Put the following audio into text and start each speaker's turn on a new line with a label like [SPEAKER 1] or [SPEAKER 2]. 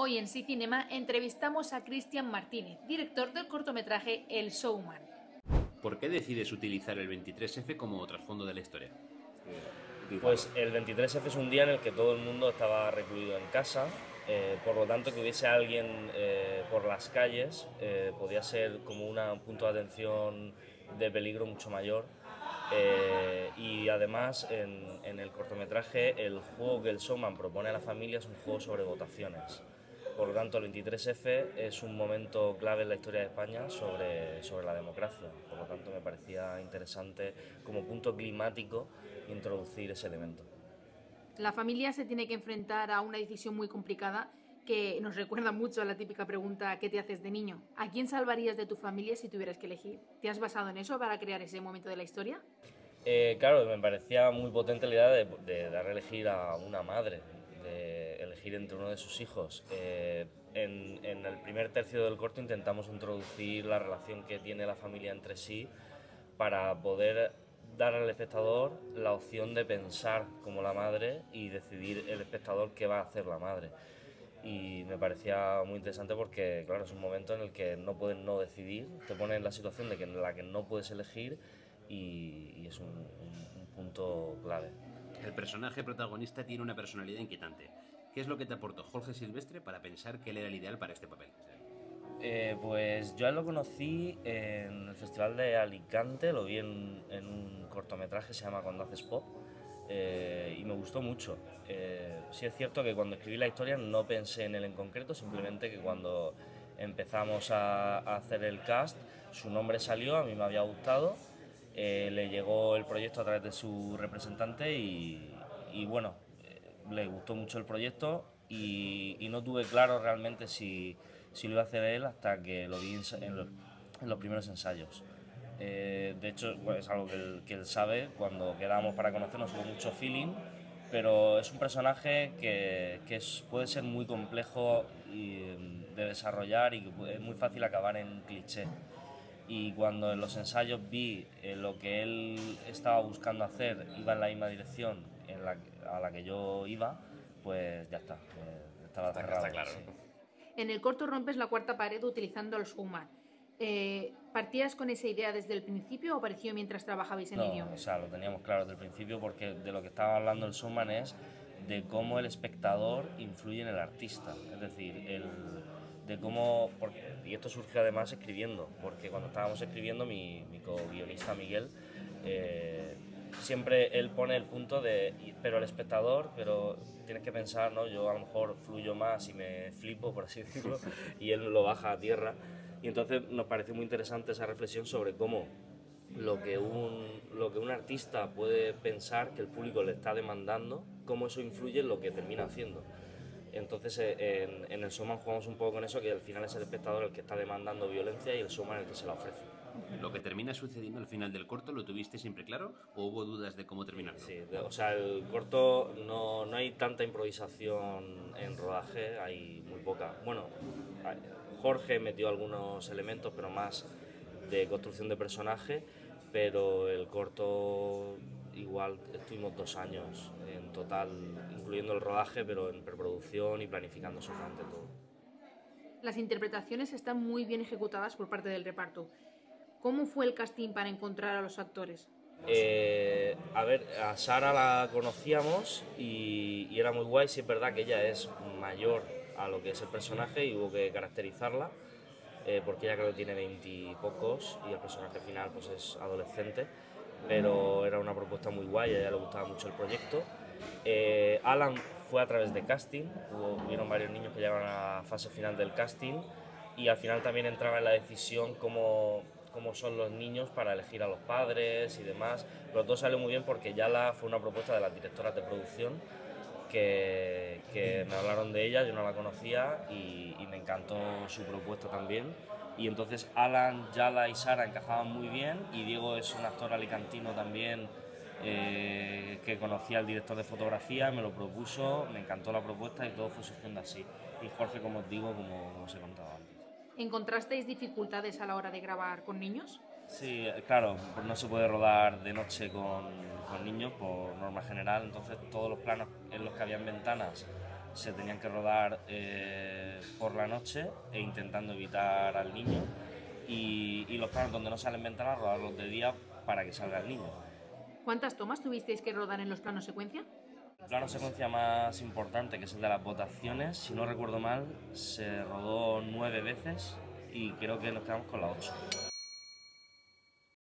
[SPEAKER 1] Hoy en Sí Cinema entrevistamos a Cristian Martínez, director del cortometraje El Showman.
[SPEAKER 2] ¿Por qué decides utilizar el 23F como trasfondo de la historia?
[SPEAKER 3] Pues el 23F es un día en el que todo el mundo estaba recluido en casa, por lo tanto que hubiese alguien por las calles podía ser como un punto de atención de peligro mucho mayor. Y además en el cortometraje el juego que el showman propone a la familia es un juego sobre votaciones. Por lo tanto, el 23F es un momento clave en la historia de España sobre la democracia. Por lo tanto, me parecía interesante como punto climático introducir ese elemento.
[SPEAKER 1] La familia se tiene que enfrentar a una decisión muy complicada que nos recuerda mucho a la típica pregunta ¿qué te haces de niño? ¿A quién salvarías de tu familia si tuvieras que elegir? ¿Te has basado en eso para crear ese momento de la historia?
[SPEAKER 3] Claro, me parecía muy potente la idea de dar a elegir a una madre, de elegir entre uno de sus hijos. En el primer tercio del corto intentamos introducir la relación que tiene la familia entre sí para poder dar al espectador la opción de pensar como la madre y decidir el espectador qué va a hacer la madre. Y me parecía muy interesante porque, claro, es un momento en el que no puedes no decidir, te pone en la situación en la que no puedes elegir y es un punto clave.
[SPEAKER 2] El personaje protagonista tiene una personalidad inquietante. ¿Qué es lo que te aportó Jorge Silvestre para pensar que él era el ideal para este papel?
[SPEAKER 3] Pues yo a él lo conocí en el Festival de Alicante, lo vi en un cortometraje que se llama Cuando haces pop, y me gustó mucho. Sí es cierto que cuando escribí la historia no pensé en él en concreto, simplemente que cuando empezamos a hacer el cast, su nombre salió, a mí me había gustado, le llegó el proyecto a través de su representante y bueno, le gustó mucho el proyecto y no tuve claro realmente si lo iba a hacer él hasta que lo vi en los primeros ensayos. De hecho, bueno, es algo que él sabe, cuando quedamos para conocernos hubo mucho feeling, pero es un personaje puede ser muy complejo de desarrollar y que es muy fácil acabar en cliché. Y cuando en los ensayos vi lo que él estaba buscando hacer iba en la misma dirección a la que yo iba, pues ya está, estaba cerrado.
[SPEAKER 2] Está claro.
[SPEAKER 3] Sí.
[SPEAKER 1] En el corto rompes la cuarta pared utilizando el Showman. ¿Partías con esa idea desde el principio o apareció mientras trabajabais en
[SPEAKER 3] No,
[SPEAKER 1] ello?
[SPEAKER 3] o sea, lo teníamos claro desde el principio porque de lo que estaba hablando el showman es de cómo el espectador influye en el artista. Es decir, de cómo... y esto surge además escribiendo, porque cuando estábamos escribiendo mi co-guionista Miguel, siempre él pone el punto de... pero el espectador, pero tienes que pensar, ¿no? Yo a lo mejor fluyo más y me flipo, por así decirlo, y él lo baja a tierra. Y entonces nos pareció muy interesante esa reflexión sobre cómo lo que un artista puede pensar que el público le está demandando, cómo eso influye en lo que termina haciendo. Entonces en el showman jugamos un poco con eso, que al final es el espectador el que está demandando violencia y el showman el que se la ofrece.
[SPEAKER 2] ¿Lo que termina sucediendo al final del corto lo tuviste siempre claro o hubo dudas de cómo terminarlo?
[SPEAKER 3] Sí, o sea, el corto no hay tanta improvisación en rodaje, hay muy poca. Bueno, Jorge metió algunos elementos, pero más de construcción de personaje, pero el corto igual estuvimos 2 años en total, incluyendo el rodaje, pero en preproducción y planificando absolutamente todo.
[SPEAKER 1] Las interpretaciones están muy bien ejecutadas por parte del reparto. ¿Cómo fue el casting para encontrar a los actores?
[SPEAKER 3] A ver, a Sara la conocíamos y era muy guay, sí es verdad que ella es mayor a lo que es el personaje y hubo que caracterizarla, porque ella creo que tiene 20 y pocos y el personaje final pues es adolescente, pero era una propuesta muy guay, a ella le gustaba mucho el proyecto. Alan fue a través de casting, hubieron varios niños que llegaron a la fase final del casting y al final también entraba en la decisión cómo son los niños para elegir a los padres y demás, pero todo salió muy bien porque Yala fue una propuesta de las directoras de producción que me hablaron de ella, yo no la conocía y me encantó su propuesta también. Y entonces Alan, Yala y Sara encajaban muy bien y Diego es un actor alicantino también que conocía al director de fotografía, me lo propuso, me encantó la propuesta y todo fue surgiendo así. Y Jorge, como os digo, como os he contado antes.
[SPEAKER 1] ¿Encontrasteis dificultades a la hora de grabar con niños?
[SPEAKER 3] Sí, claro, pues no se puede rodar de noche con niños por norma general, entonces todos los planos en los que habían ventanas se tenían que rodar por la noche e intentando evitar al niño, y los planos donde no salen ventanas, rodarlos de día para que salga el niño.
[SPEAKER 1] ¿Cuántas tomas tuvisteis que rodar en los planos secuencia?
[SPEAKER 3] El plano secuencia más importante, que es el de las votaciones, si no recuerdo mal, se rodó 9 veces y creo que nos quedamos con la 8.